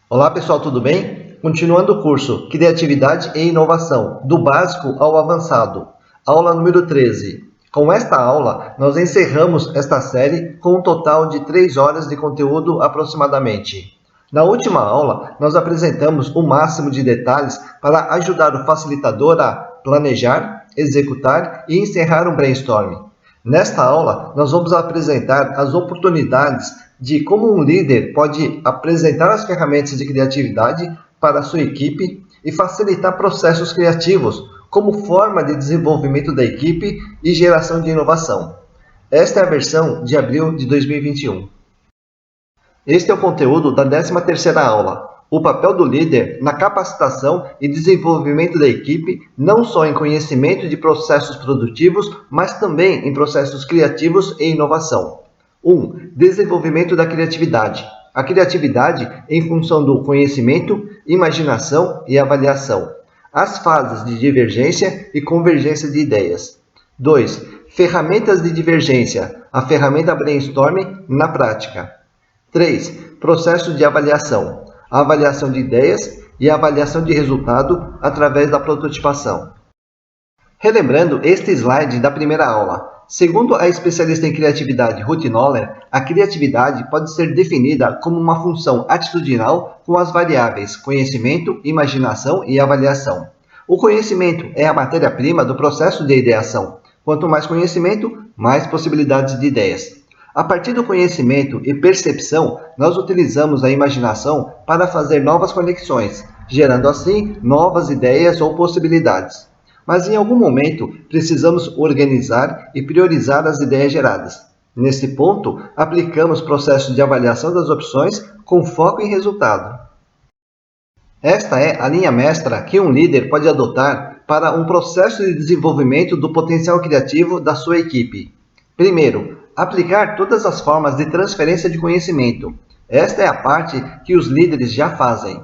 Olá pessoal, tudo bem? Continuando o curso Criatividade e Inovação, do básico ao avançado, aula número 13. Com esta aula, nós encerramos esta série com um total de 3 horas de conteúdo aproximadamente. Na última aula, nós apresentamos o máximo de detalhes para ajudar o facilitador a planejar, executar e encerrar um brainstorming. Nesta aula, nós vamos apresentar as oportunidades de como um líder pode apresentar as ferramentas de criatividade para a sua equipe e facilitar processos criativos como forma de desenvolvimento da equipe e geração de inovação. Esta é a versão de abril de 2021. Este é o conteúdo da 13ª aula. O papel do líder na capacitação e desenvolvimento da equipe, não só em conhecimento de processos produtivos, mas também em processos criativos e inovação. 1. Desenvolvimento da criatividade. A criatividade em função do conhecimento, imaginação e avaliação. As fases de divergência e convergência de ideias. 2. Ferramentas de divergência. A ferramenta brainstorming na prática. 3. Processo de avaliação. A avaliação de ideias e a avaliação de resultado através da prototipação. Relembrando este slide da primeira aula, segundo a especialista em criatividade Ruth Noller, a criatividade pode ser definida como uma função atitudinal com as variáveis conhecimento, imaginação e avaliação. O conhecimento é a matéria-prima do processo de ideação. Quanto mais conhecimento, mais possibilidades de ideias. A partir do conhecimento e percepção, nós utilizamos a imaginação para fazer novas conexões, gerando assim novas ideias ou possibilidades. Mas em algum momento, precisamos organizar e priorizar as ideias geradas. Nesse ponto, aplicamos processos de avaliação das opções com foco em resultado. Esta é a linha mestra que um líder pode adotar para um processo de desenvolvimento do potencial criativo da sua equipe. Primeiro, aplicar todas as formas de transferência de conhecimento. Esta é a parte que os líderes já fazem.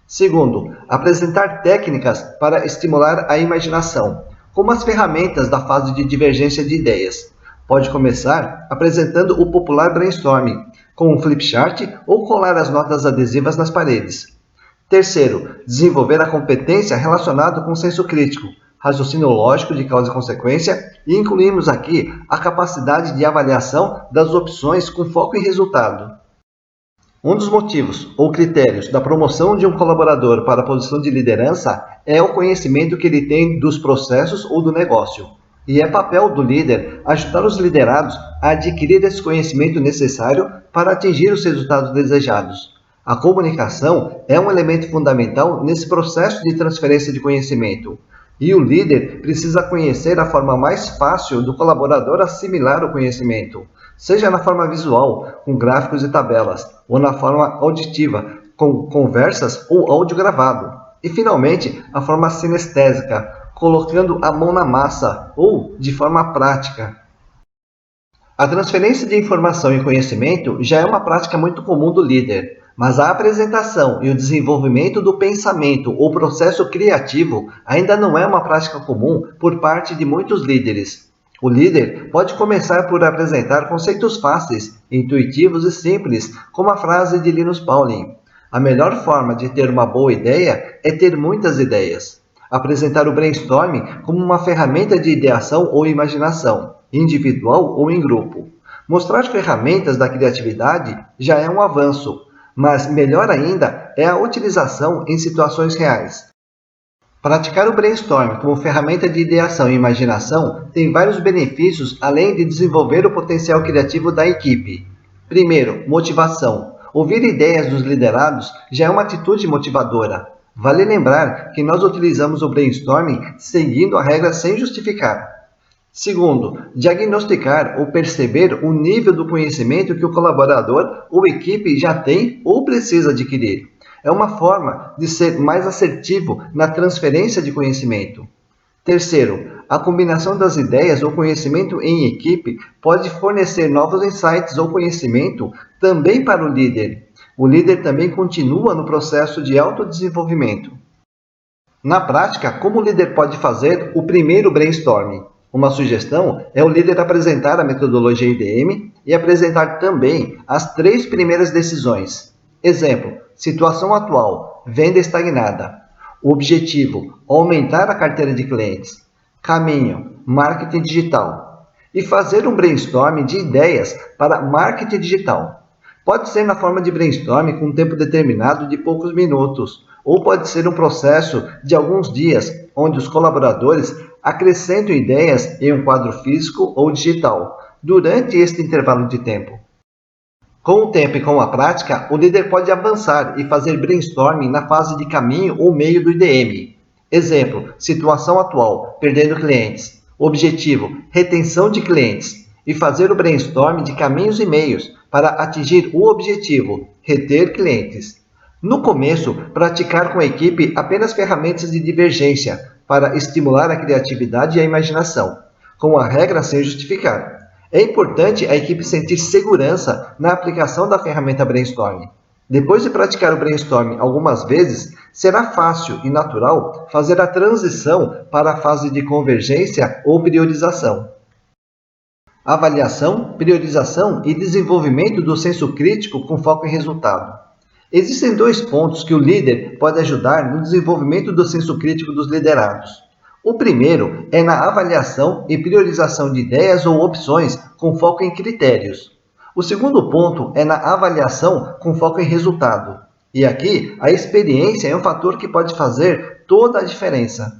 Segundo, apresentar técnicas para estimular a imaginação, como as ferramentas da fase de divergência de ideias. Pode começar apresentando o popular brainstorming, com um flipchart ou colar as notas adesivas nas paredes. Terceiro, desenvolver a competência relacionada com o senso crítico, raciocínio lógico de causa e consequência, e incluímos aqui a capacidade de avaliação das opções com foco em resultado. Um dos motivos ou critérios da promoção de um colaborador para a posição de liderança é o conhecimento que ele tem dos processos ou do negócio. E é papel do líder ajudar os liderados a adquirir esse conhecimento necessário para atingir os resultados desejados. A comunicação é um elemento fundamental nesse processo de transferência de conhecimento. E o líder precisa conhecer a forma mais fácil do colaborador assimilar o conhecimento, seja na forma visual, com gráficos e tabelas, ou na forma auditiva, com conversas ou áudio gravado. E, finalmente, a forma sinestésica, colocando a mão na massa, ou de forma prática. A transferência de informação e conhecimento já é uma prática muito comum do líder. Mas a apresentação e o desenvolvimento do pensamento ou processo criativo ainda não é uma prática comum por parte de muitos líderes. O líder pode começar por apresentar conceitos fáceis, intuitivos e simples, como a frase de Linus Pauling: a melhor forma de ter uma boa ideia é ter muitas ideias. Apresentar o brainstorming como uma ferramenta de ideação ou imaginação, individual ou em grupo. Mostrar ferramentas da criatividade já é um avanço. Mas melhor ainda é a utilização em situações reais. Praticar o brainstorming como ferramenta de ideação e imaginação tem vários benefícios além de desenvolver o potencial criativo da equipe. Primeiro, motivação. Ouvir ideias dos liderados já é uma atitude motivadora. Vale lembrar que nós utilizamos o brainstorming seguindo a regra sem justificar. Segundo, diagnosticar ou perceber o nível do conhecimento que o colaborador ou equipe já tem ou precisa adquirir. É uma forma de ser mais assertivo na transferência de conhecimento. Terceiro, a combinação das ideias ou conhecimento em equipe pode fornecer novos insights ou conhecimento também para o líder. O líder também continua no processo de autodesenvolvimento. Na prática, como o líder pode fazer o primeiro brainstorming? Uma sugestão é o líder apresentar a metodologia IDM e apresentar também as 3 primeiras decisões. Exemplo, situação atual, venda estagnada. Objetivo, aumentar a carteira de clientes. Caminho, marketing digital. E fazer um brainstorming de ideias para marketing digital. Pode ser na forma de brainstorming com um tempo determinado de poucos minutos, ou pode ser um processo de alguns dias, onde os colaboradores acrescentam ideias em um quadro físico ou digital, durante este intervalo de tempo. Com o tempo e com a prática, o líder pode avançar e fazer brainstorming na fase de caminho ou meio do IDM. Exemplo, situação atual, perdendo clientes. Objetivo, retenção de clientes. E fazer o brainstorming de caminhos e meios para atingir o objetivo, reter clientes. No começo, praticar com a equipe apenas ferramentas de divergência para estimular a criatividade e a imaginação, com a regra sem justificar. É importante a equipe sentir segurança na aplicação da ferramenta brainstorming. Depois de praticar o brainstorming algumas vezes, será fácil e natural fazer a transição para a fase de convergência ou priorização. Avaliação, priorização e desenvolvimento do senso crítico com foco em resultado. Existem 2 pontos que o líder pode ajudar no desenvolvimento do senso crítico dos liderados. O primeiro é na avaliação e priorização de ideias ou opções com foco em critérios. O segundo ponto é na avaliação com foco em resultado. E aqui, a experiência é um fator que pode fazer toda a diferença.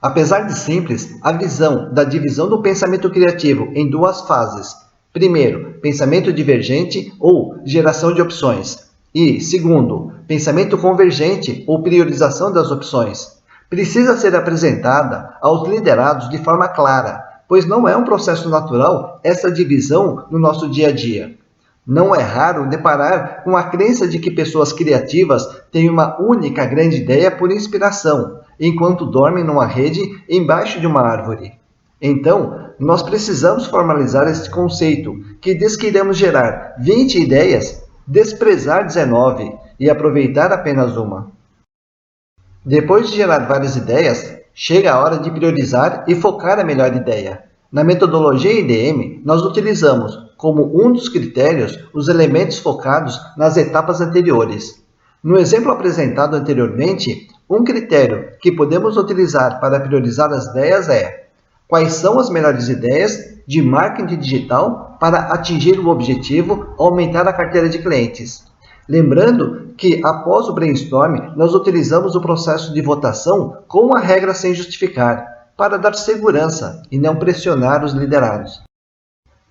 Apesar de simples, a visão da divisão do pensamento criativo em 2 fases. Primeiro, pensamento divergente ou geração de opções. E, segundo, pensamento convergente ou priorização das opções. Precisa ser apresentada aos liderados de forma clara, pois não é um processo natural essa divisão no nosso dia a dia. Não é raro deparar com a crença de que pessoas criativas têm uma única grande ideia por inspiração, enquanto dormem numa rede embaixo de uma árvore. Então, nós precisamos formalizar este conceito, que diz que iremos gerar 20 ideias, desprezar 19 e aproveitar apenas uma. Depois de gerar várias ideias, chega a hora de priorizar e focar a melhor ideia. Na metodologia IDM, nós utilizamos como um dos critérios os elementos focados nas etapas anteriores. No exemplo apresentado anteriormente, um critério que podemos utilizar para priorizar as ideias é: quais são as melhores ideias de marketing digital para atingir o objetivo aumentar a carteira de clientes? Lembrando que, após o brainstorm, nós utilizamos o processo de votação com a regra sem justificar, para dar segurança e não pressionar os liderados.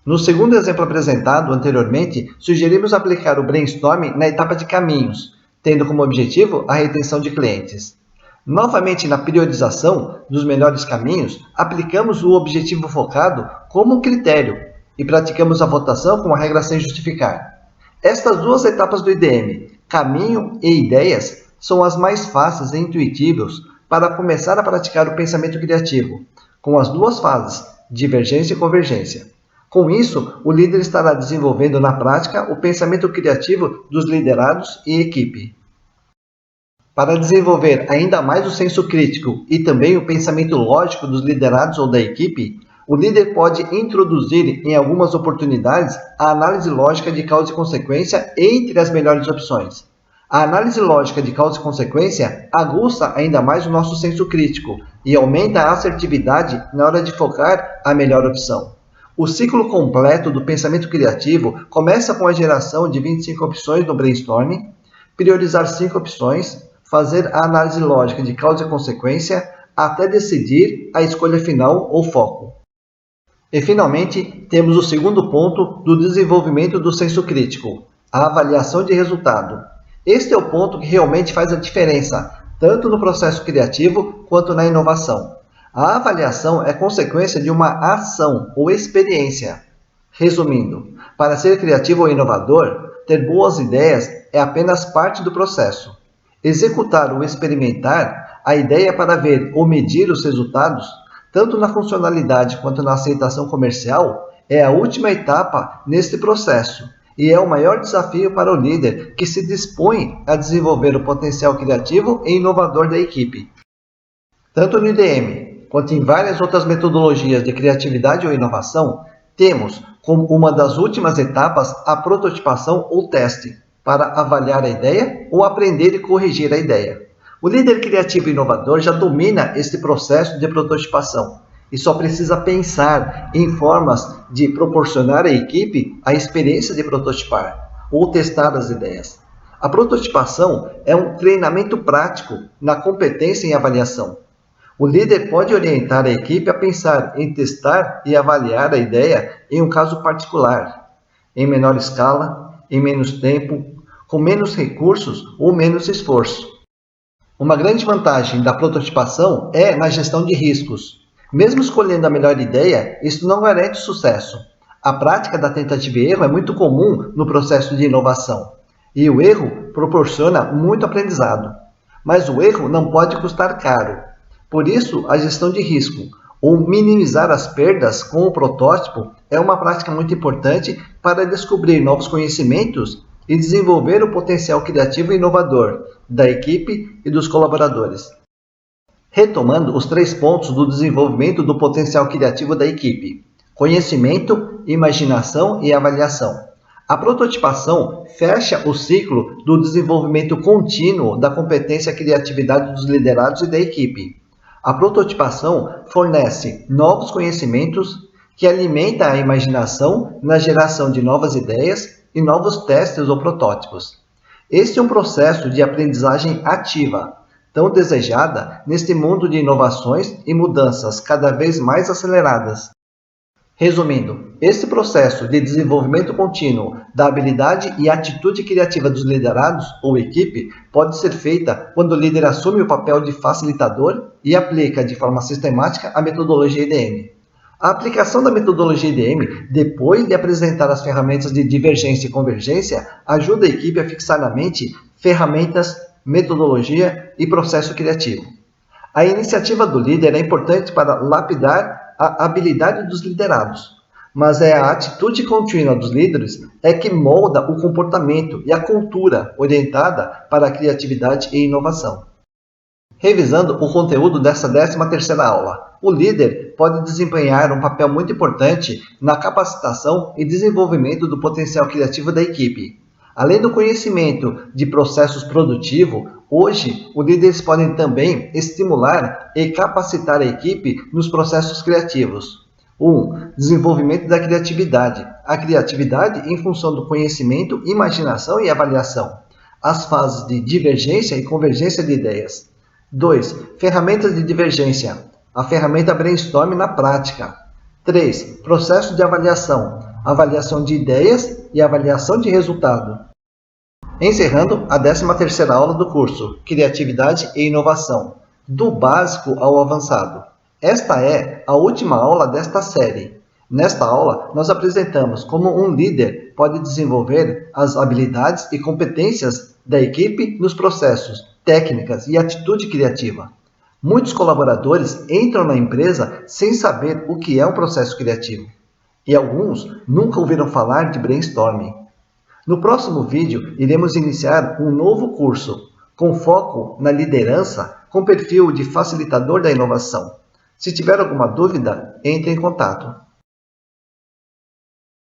No segundo exemplo apresentado anteriormente, sugerimos aplicar o brainstorming na etapa de caminhos, tendo como objetivo a retenção de clientes. Novamente, na priorização dos melhores caminhos, aplicamos o objetivo focado como um critério e praticamos a votação com a regra sem justificar. Estas 2 etapas do IDM, caminho e ideias, são as mais fáceis e intuitivas para começar a praticar o pensamento criativo, com as 2 fases, divergência e convergência. Com isso, o líder estará desenvolvendo na prática o pensamento criativo dos liderados e equipe. Para desenvolver ainda mais o senso crítico e também o pensamento lógico dos liderados ou da equipe, o líder pode introduzir em algumas oportunidades a análise lógica de causa e consequência entre as melhores opções. A análise lógica de causa e consequência aguça ainda mais o nosso senso crítico e aumenta a assertividade na hora de focar a melhor opção. O ciclo completo do pensamento criativo começa com a geração de 25 opções no brainstorming, priorizar 5 opções, fazer a análise lógica de causa e consequência até decidir a escolha final ou foco. E, finalmente, temos o segundo ponto do desenvolvimento do senso crítico, a avaliação de resultado. Este é o ponto que realmente faz a diferença, tanto no processo criativo quanto na inovação. A avaliação é consequência de uma ação ou experiência. Resumindo, para ser criativo ou inovador, ter boas ideias é apenas parte do processo. Executar ou experimentar a ideia para ver ou medir os resultados, tanto na funcionalidade quanto na aceitação comercial, é a última etapa neste processo e é o maior desafio para o líder que se dispõe a desenvolver o potencial criativo e inovador da equipe. Tanto no IDM quanto em várias outras metodologias de criatividade ou inovação, temos como uma das últimas etapas a prototipação ou teste. para avaliar a ideia ou aprender e corrigir a ideia. O líder criativo e inovador já domina este processo de prototipação e só precisa pensar em formas de proporcionar à equipe a experiência de prototipar ou testar as ideias. A prototipação é um treinamento prático na competência em avaliação. O líder pode orientar a equipe a pensar em testar e avaliar a ideia em um caso particular, em menor escala, em menos tempo, com menos recursos ou menos esforço. Uma grande vantagem da prototipação é na gestão de riscos. Mesmo escolhendo a melhor ideia, isso não garante sucesso. A prática da tentativa e erro é muito comum no processo de inovação, e o erro proporciona muito aprendizado. Mas o erro não pode custar caro. Por isso, a gestão de risco, ou minimizar as perdas com o protótipo, é uma prática muito importante para descobrir novos conhecimentos e desenvolver o potencial criativo e inovador da equipe e dos colaboradores. Retomando os 3 pontos do desenvolvimento do potencial criativo da equipe: conhecimento, imaginação e avaliação. A prototipação fecha o ciclo do desenvolvimento contínuo da competência e criatividade dos liderados e da equipe. A prototipação fornece novos conhecimentos que alimentam a imaginação na geração de novas ideias e novos testes ou protótipos. Este é um processo de aprendizagem ativa, tão desejada neste mundo de inovações e mudanças cada vez mais aceleradas. Resumindo, esse processo de desenvolvimento contínuo da habilidade e atitude criativa dos liderados ou equipe pode ser feita quando o líder assume o papel de facilitador e aplica de forma sistemática a metodologia IDM. A aplicação da metodologia IDM, depois de apresentar as ferramentas de divergência e convergência, ajuda a equipe a fixar na mente ferramentas, metodologia e processo criativo. A iniciativa do líder é importante para lapidar a habilidade dos liderados, mas é a atitude contínua dos líderes que molda o comportamento e a cultura orientada para a criatividade e inovação. Revisando o conteúdo dessa 13ª aula, o líder pode desempenhar um papel muito importante na capacitação e desenvolvimento do potencial criativo da equipe. Além do conhecimento de processos produtivos, hoje os líderes podem também estimular e capacitar a equipe nos processos criativos. 1. Desenvolvimento da criatividade. A criatividade em função do conhecimento, imaginação e avaliação. As fases de divergência e convergência de ideias. 2. Ferramentas de divergência. A ferramenta brainstorm na prática. 3. Processo de avaliação. Avaliação de ideias e avaliação de resultado. Encerrando a 13ª aula do curso Criatividade e Inovação, do básico ao avançado. Esta é a última aula desta série. Nesta aula, nós apresentamos como um líder pode desenvolver as habilidades e competências da equipe nos processos, técnicas e atitude criativa. Muitos colaboradores entram na empresa sem saber o que é um processo criativo, e alguns nunca ouviram falar de brainstorming. No próximo vídeo, iremos iniciar um novo curso, com foco na liderança, com perfil de facilitador da inovação. Se tiver alguma dúvida, entre em contato.